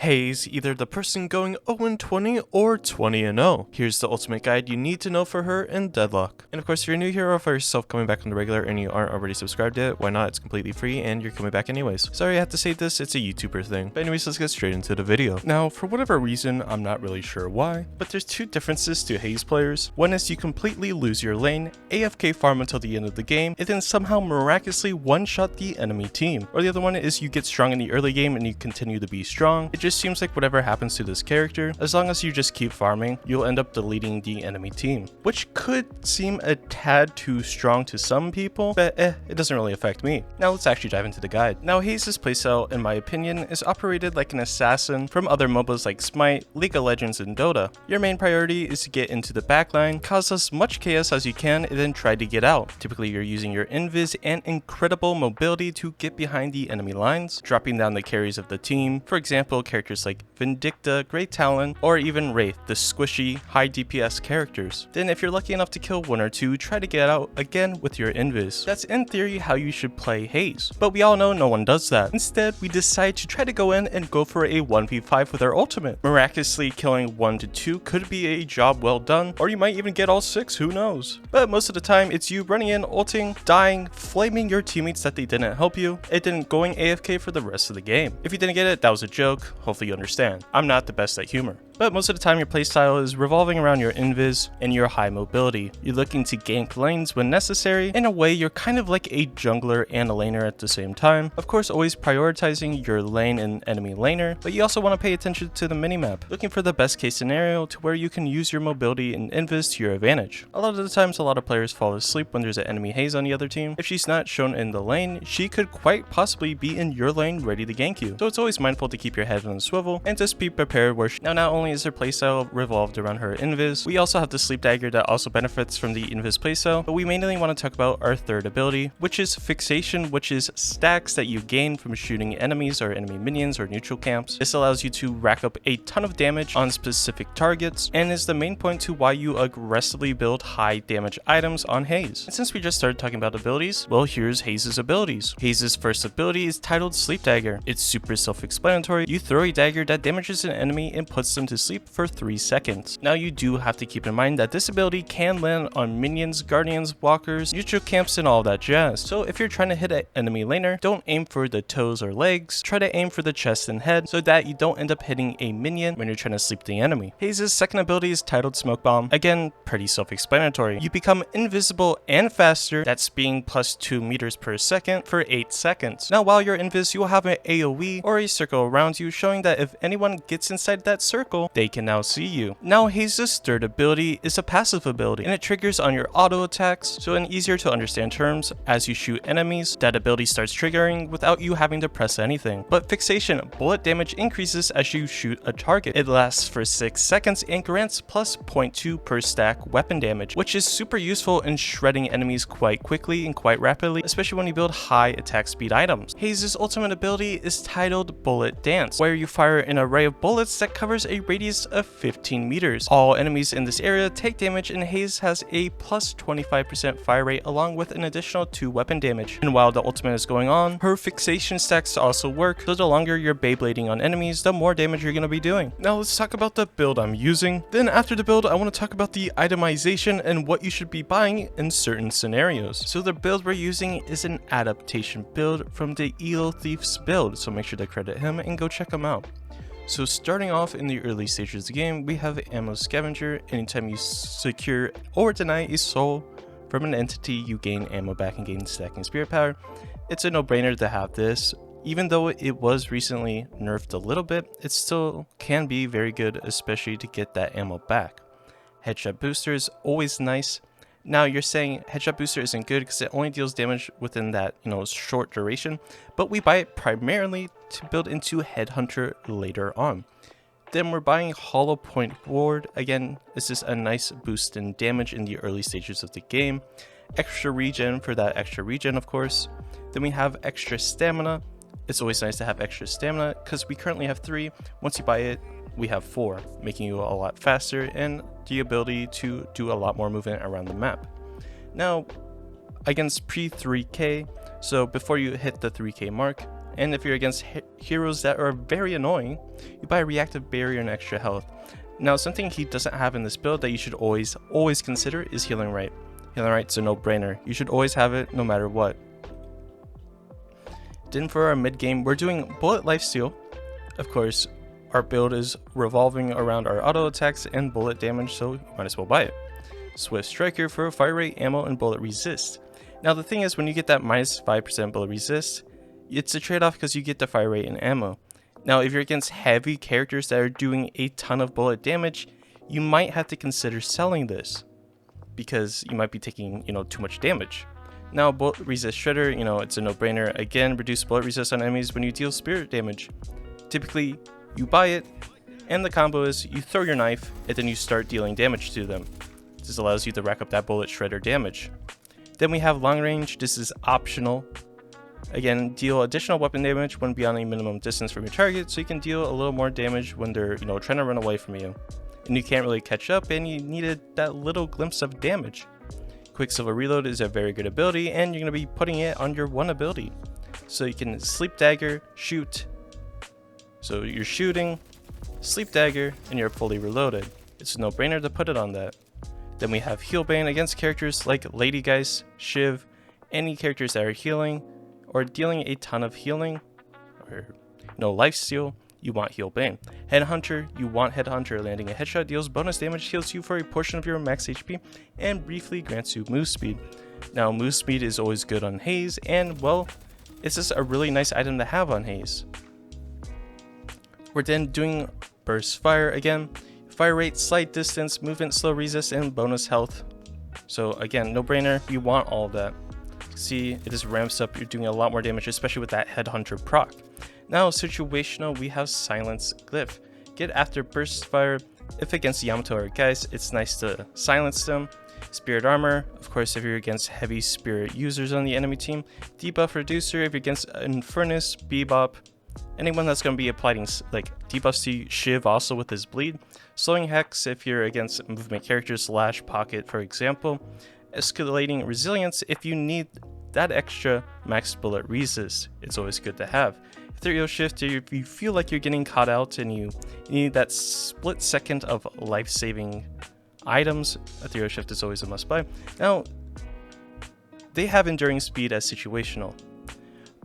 Haze, either the person going 0-20 or 20-0. Here's the ultimate guide you need to know for her in Deadlock. And of course, if you're new here or for yourself coming back on the regular and you aren't already subscribed yet, why not? It's completely free and you're coming back anyways. Sorry I have to say this, it's a YouTuber thing. But anyways, let's get straight into the video. Now, for whatever reason, I'm not really sure why, but there's two differences to Haze players. One is you completely lose your lane, AFK farm until the end of the game, and then somehow miraculously one-shot the enemy team. Or the other one is you get strong in the early game and you continue to be strong. It just seems like whatever happens to this character, as long as you just keep farming, you'll end up deleting the enemy team. Which could seem a tad too strong to some people, but it doesn't really affect me. Now let's actually dive into the guide. Now Haze's playstyle, in my opinion, is operated like an assassin from other MOBAs like Smite, League of Legends, and Dota. Your main priority is to get into the backline, cause as much chaos as you can, and then try to get out. Typically you're using your invis and incredible mobility to get behind the enemy lines, dropping down the carries of the team. For example, characters like Vindicta, Great Talon, or even Wraith, the squishy, high DPS characters. Then if you're lucky enough to kill one or two, try to get out again with your invis. That's in theory how you should play Haze, but we all know no one does that. Instead, we decide to try to go in and go for a 1v5 with our ultimate. Miraculously killing 1 to 2 could be a job well done, or you might even get all 6, who knows. But most of the time, it's you running in, ulting, dying, flaming your teammates that they didn't help you, and then going AFK for the rest of the game. If you didn't get it, that was a joke. Hopefully you understand. I'm not the best at humor. But most of the time your playstyle is revolving around your invis and your high mobility. You're looking to gank lanes when necessary. In a way, you're kind of like a jungler and a laner at the same time. Of course, always prioritizing your lane and enemy laner, but you also want to pay attention to the minimap, looking for the best case scenario to where you can use your mobility and invis to your advantage. A lot of the times, a lot of players fall asleep when there's an enemy Haze on the other team. If she's not shown in the lane, she could quite possibly be in your lane ready to gank you. So it's always mindful to keep your head on the swivel and just be prepared where now not only is her playstyle revolved around her invis, we also have the sleep dagger that also benefits from the invis playstyle, but we mainly want to talk about our third ability, which is fixation, which is stacks that you gain from shooting enemies or enemy minions or neutral camps. This allows you to rack up a ton of damage on specific targets and is the main point to why you aggressively build high damage items on Haze. And since we just started talking about abilities, well, here's Haze's abilities. Haze's first ability is titled Sleep Dagger. It's super self-explanatory. You throw a dagger that damages an enemy and puts them to sleep for 3 seconds. Now you do have to keep in mind that this ability can land on minions, guardians, walkers, neutral camps, and all that jazz. So if you're trying to hit an enemy laner, don't aim for the toes or legs, try to aim for the chest and head so that you don't end up hitting a minion when you're trying to sleep the enemy. Haze's second ability is titled Smoke Bomb. Again, pretty self-explanatory. You become invisible and faster, that's being plus 2 meters per second for 8 seconds. Now while you're invis, you will have an AoE or a circle around you, showing that if anyone gets inside that circle, they can now see you. Now Haze's third ability is a passive ability, and it triggers on your auto attacks, so in easier to understand terms, as you shoot enemies, that ability starts triggering without you having to press anything. But fixation, bullet damage increases as you shoot a target. It lasts for 6 seconds and grants plus 0.2 per stack weapon damage, which is super useful in shredding enemies quite quickly and quite rapidly, especially when you build high attack speed items. Haze's ultimate ability is titled Bullet Dance, where you fire an array of bullets that covers a radius of 15 meters. All enemies in this area take damage, and Haze has a plus 25% fire rate along with an additional 2 weapon damage. And while the ultimate is going on, her fixation stacks also work, so the longer you're Beyblading on enemies, the more damage you're going to be doing. Now let's talk about the build I'm using. Then after the build, I want to talk about the itemization and what you should be buying in certain scenarios. So the build we're using is an adaptation build from the Elo Thief's build, so make sure to credit him and go check him out. So starting off in the early stages of the game, we have Ammo Scavenger. Anytime you secure or deny a soul from an entity, you gain ammo back and gain stacking spirit power. It's a no-brainer to have this. Even though it was recently nerfed a little bit, it still can be very good, especially to get that ammo back. Headshot Booster is always nice. Now you're saying Headshot Booster isn't good because it only deals damage within that, short duration, but we buy it primarily to build into Headhunter later on. Then we're buying Hollow Point Ward. Again, this is a nice boost in damage in the early stages of the game. Extra regen for that extra regen, of course. Then we have extra stamina. It's always nice to have extra stamina because we currently have 3. Once you buy it, we have 4, making you a lot faster and the ability to do a lot more movement around the map. Now, against pre-3k, so before you hit the 3k mark, And if you're against heroes that are very annoying, you buy a reactive barrier and extra health. Now, something he doesn't have in this build that you should always consider is healing right. Healing right's a no-brainer. You should always have it no matter what. Then for our mid game, we're doing bullet lifesteal. Of course, our build is revolving around our auto attacks and bullet damage, so you might as well buy it. Swift Striker for fire rate, ammo, and bullet resist. Now the thing is, when you get that minus 5% bullet resist, it's a trade-off because you get the fire rate and ammo. Now if you're against heavy characters that are doing a ton of bullet damage, you might have to consider selling this, because you might be taking, too much damage. Now bullet resist shredder, it's a no-brainer. Again, reduce bullet resist on enemies when you deal spirit damage. Typically, you buy it, and the combo is you throw your knife, and then you start dealing damage to them. This allows you to rack up that bullet shredder damage. Then we have long range. This is optional. Again, deal additional weapon damage when beyond a minimum distance from your target, so you can deal a little more damage when they're, trying to run away from you. And you can't really catch up, and you needed that little glimpse of damage. Quicksilver Reload is a very good ability, and you're going to be putting it on your one ability. So you can Sleep Dagger, shoot. So you're shooting, Sleep Dagger, and you're fully reloaded. It's a no-brainer to put it on that. Then we have Heal Bane against characters like Lady Geist, Shiv, any characters that are healing or dealing a ton of healing, or lifesteal, you want Heal Bane. Headhunter, you want Headhunter. Landing a headshot deals bonus damage, heals you for a portion of your max HP, and briefly grants you move speed. Now move speed is always good on Haze, and well, it's just a really nice item to have on Haze. We're then doing Burst Fire again. Fire rate, slight distance, movement, slow resist, and bonus health. So again, no brainer, you want all of that. See, it just ramps up, you're doing a lot more damage, especially with that Headhunter proc. Now situational, we have Silence Glyph. Get after Burst Fire. If against Yamato or Geist, it's nice to silence them. Spirit Armor, of course, if you're against heavy spirit users on the enemy team. Debuff Reducer, if you're against Infernus, Bebop. Anyone that's going to be applying debuffs to Shiv also with his bleed. Slowing Hex if you're against movement characters / Pocket, for example. Escalating Resilience if you need that extra max bullet resist. It's always good to have. Ethereal Shift if you feel like you're getting caught out and you need that split second of life-saving items. Ethereal Shift is always a must-buy. Now, they have Enduring Speed as situational.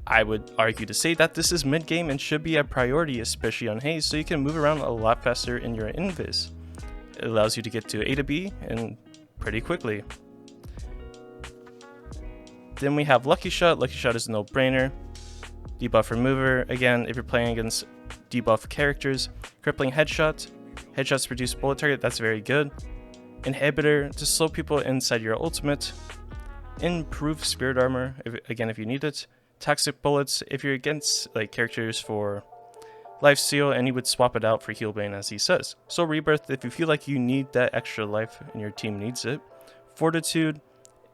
I would argue to say that this is mid-game and should be a priority, especially on Haze, so you can move around a lot faster in your invis. It allows you to get to A to B and pretty quickly. Then we have Lucky Shot. Lucky Shot is a no-brainer. Debuff Remover, again, if you're playing against debuff characters. Crippling Headshot. Headshots produce bullet target, that's very good. Inhibitor, to slow people inside your ultimate. Improve Spirit Armor, if you need it. Toxic Bullets, if you're against characters for Lifesteal, and you would swap it out for Heal Bane, as he says. So Rebirth, if you feel like you need that extra life and your team needs it. Fortitude,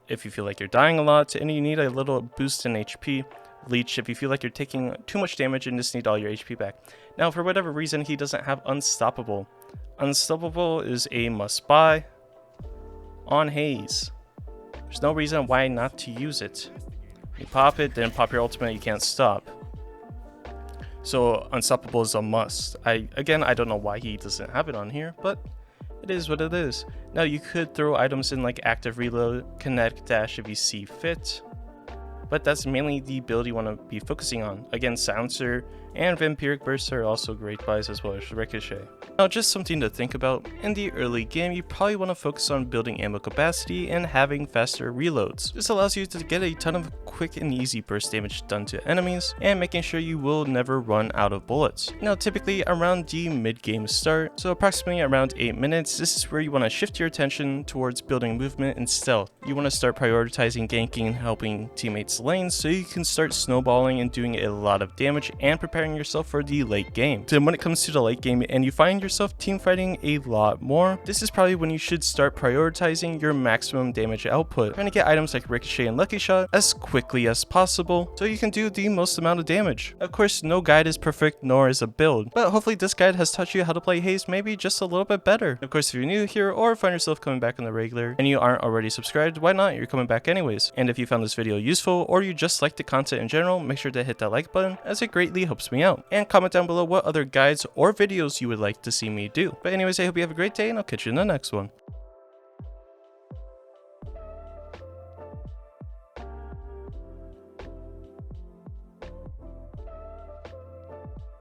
if you feel like you're dying a lot and you need a little boost in HP. Leech, if you feel like you're taking too much damage and just need all your HP back. Now, for whatever reason, he doesn't have Unstoppable. Unstoppable is a must-buy on Haze. There's no reason why not to use it. You pop it, then pop your ultimate, you can't stop. So Unstoppable is a must. I don't know why he doesn't have it on here, but it is what it is. Now you could throw items in like Active Reload, Kinetic Dash if you see fit, but that's mainly the build you want to be focusing on. Again, Silencer and Vampiric Burst are also great buys, as well as Ricochet. Now, just something to think about, in the early game you probably want to focus on building ammo capacity and having faster reloads. This allows you to get a ton of quick and easy burst damage done to enemies, and making sure you will never run out of bullets. Now typically around the mid-game start, so approximately around 8 minutes, this is where you want to shift your attention towards building movement and stealth. You want to start prioritizing ganking and helping teammates lanes so you can start snowballing and doing a lot of damage and prepare preparing yourself for the late game. So when it comes to the late game and you find yourself team fighting a lot more, this is probably when you should start prioritizing your maximum damage output, trying to get items like Ricochet and Lucky Shot as quickly as possible so you can do the most amount of damage. Of course, no guide is perfect, nor is a build, but hopefully this guide has taught you how to play Haze maybe just a little bit better. Of course, if you're new here or find yourself coming back on the regular and you aren't already subscribed, why not? You're coming back anyways. And if you found this video useful or you just like the content in general, make sure to hit that like button as it greatly helps me out. And comment down below what other guides or videos you would like to see me do. But anyways, I hope you have a great day and I'll catch you in the next one.